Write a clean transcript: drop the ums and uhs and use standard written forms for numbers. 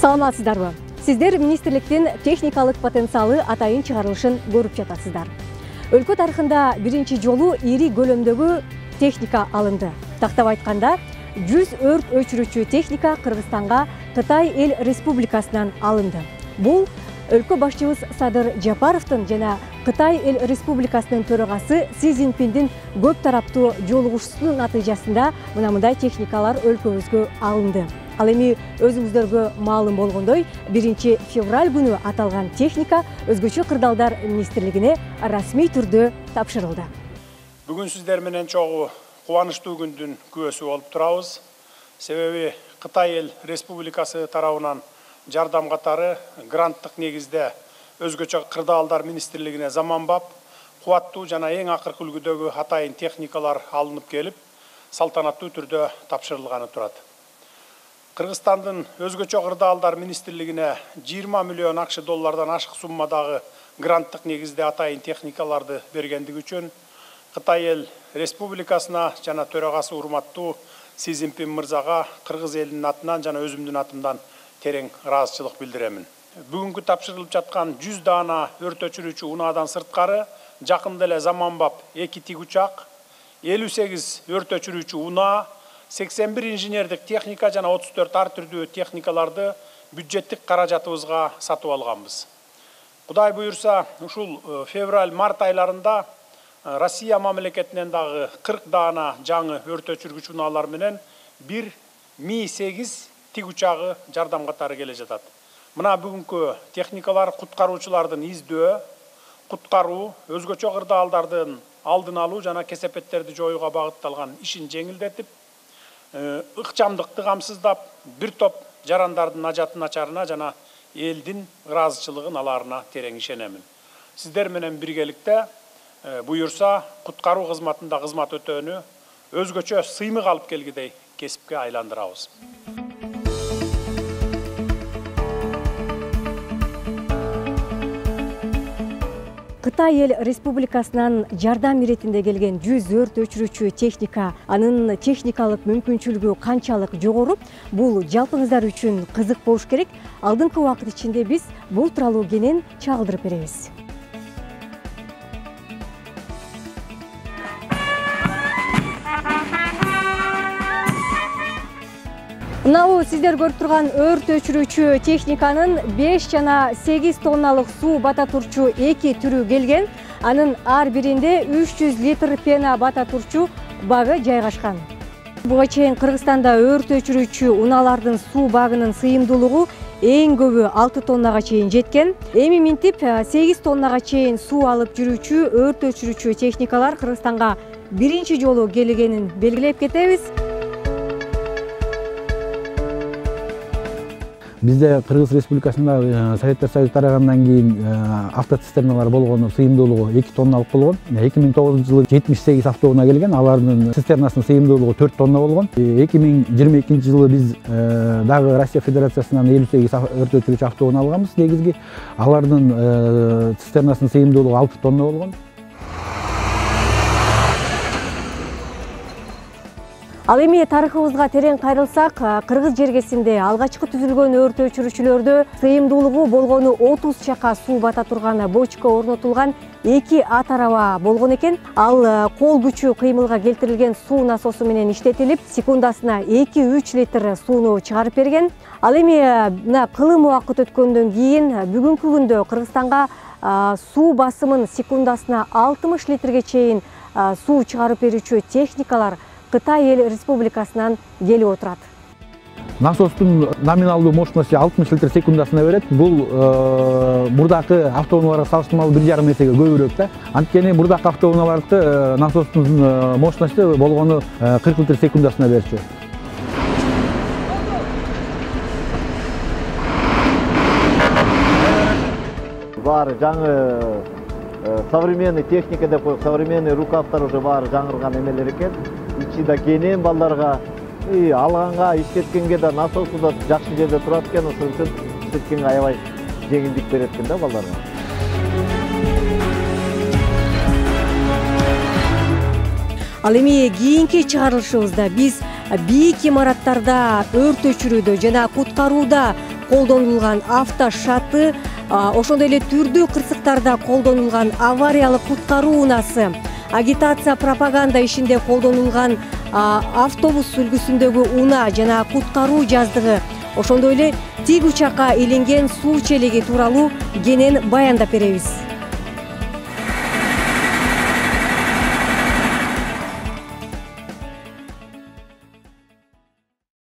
Саламатсыздарбы? Сиздер министрликтин техникалык потенциалы атайын чыгарылышын көрүп жатасыздар. Өлкө тарыхында биринчи жолу ири көлөмдөгү техника алынды. Тактап айтканда, 100 өрт өчүрүүчү техника Кыргызстанга Кытай Эл Республикасынан алынды. Бул өлкө башчыбыз Садыр Жапаровдун жана Кытай Эл Республикасынын төрагасы Си Цзиньпиндин көп тараптуу жолугушуусунун натыйжасында мындай техникалар өлкөбүзгө алынды. Ал эми өзүңүздөргө маалым болгондой, 1 февраль күнү аталган техника Өзгөчө кырдаалдар министрлигине расмий түрдө тапшырылды. Бүгүн сиздер менен чогуу кубанычтуу күндүн күбөсү болуп турабыз. Себеби Кытай Эл Республикасы тарабынан жардам катары гранттык негизде Өзгөчө кырдаалдар министрлигине заманбап, кубаттуу жана эң акыркы үлгүдөгү атайын техникалар алынып келип, салтанаттуу түрдө тапшырылганы турат. Кыргызстандын Өзгөчө кырдаалдар министрлигине 20 миллион акш доллардан ашык суммадагы гранттык негизде атайын техникаларды бергендиги үчүн Кытай Эл Республикасына жана төрагасы урматтуу Си Цзиньпин мырзага кыргыз элинин атынан жана өзүмдүн атымдан терең ыраазычылык билдиремин. Бүгүнкү тапшырылып жаткан 100 даана өрт өчүрүүчү унаадан сырткары жакында эле заманбап 2 тигучак, 58 өрт өчүрүүчү унаа, 81 инженердик техника жана 34 ар түрдүү техникаларды бюджеттик каражатыбызга сатып алганбыз. Кудай буюрса, ушул февраль-март айларында Россия мамлекетинен дагы 40 даана жаңы өрт өчүргүч унаалар менен 1 Ми-8 тигучагы жардам катары келе жатат. Мына бүгүнкү техникалар куткаруучулардын издөө, куткаруу, өзгөчө кырдаалдардын алдын алуу жана кесепеттерди жоюуга багытталган ишин жеңилдетип, ыкчамдыкты камсыздап, бир топ жарандардын ажатын ачарына жана элдин ыраазычылыгын аларына терең ишенемин. Сиздер менен биргеликте буюрса, куткаруу кызматында кызмат өтөөнү өзгөчө сыймык алып келгидей кесипке айландырабыз. Кытай Эл Республикасынан жардам иретинде келген 100 өрт өчүрүүчү техника, анын техникалык мүмкүнчүлүгү канчалык жогору, бул жалпыңыздар үчүн кызык болуш керек. Алдыңкы убакыт ичинде биз бул тууралуу кенен чагылдырып беребиз. Мынау сиздер көрүп турган өрт өчүрүүчү техниканын 5 жана 8 тонналык суу бата турчу 2 түрү келген. Анын ар биринде 300 литр пена бата турчу багы жайгашкан. Буга чейин Кыргызстанда өрт өчүрүүчү унаалардын суу багынын сыйымдуулугу эң көбү 6 тоннага чейин жеткен. Эми минтип 8 тоннага чейин суу алып жүрүүчү өрт өчүрүүчү техникалар Кыргызстанга биринчи жолу келгенин белгилеп кетебиз. Бизде Кыргыз Республикасында Советтер Союзу тарагандан кийин автоцистерналар болгону сыйымдуулугу 2 тонналык болгон. 2009 жылы 78 автоунаа келген, алардын цистернасынын сыйымдуулугу 4 тонна болгон. 2022 жылы биз дагы Россия Федерациясынан 58 өрт өчүрүүчү автоунаа алганбыз негизги. Алардын цистернасынын сыйымдуулугу 6 тонна болгон. Ал эми тарыхыбызга терең кайрылсак, Кыргыз жергесинде алгачкы түзүлгөн өрт өчүрүүчүлөрдө сыйымдуулугу болгону 30 чака суу бата турган бочка орнотулган 2 ат араба болгон экен. Ал кол күчү кыймылга келтирилген суу насосу менен иштетилип, секундасына 2-3 литр сууну чыгарып берген. Ал эми мына кылым убакыт өткөндөн кийин бүгүнкү күндө Кыргызстанга суу басымын секундасына 60 литрге чейин суу чыгарып берүүчү техникалар Кытай Эл Республикасынан келип отурат. Насостун номиналдуу мощности 60 литр секундасына берет. Бул мурдакы автоунааларга салыштырмалуу 1,5 эсеге көбүрөөк да. Анткени мурдакы автоунааларды насостун мощности болгону 40 литр секундасына берчү. Баары жаңы современный техника деп коюп, современный рукавдар уже баары жаңырган эмелер экен. Ичи да кенен балдарга алганга, иштеткенге да насосу да жакшы жерде турат экен, ошол үчүн иштеткенге аябай жеңилдик берет экен да балдарга. Ал эми кийинки чыгарылышыбызда биз бийик имараттарда өрт өчүрүүдө жана куткарууда колдонулган автошаты, ошондой эле түрдүү кырсыктарда колдонулган авариялык куткаруу унаасы, агитация пропаганда ишинде колдонулган автобус үлгүсүндөгү унаа жана куткаруу жаздыгы, ошондой эле тик учакка иленген суу челеги тууралуу кенен баяндап беребиз.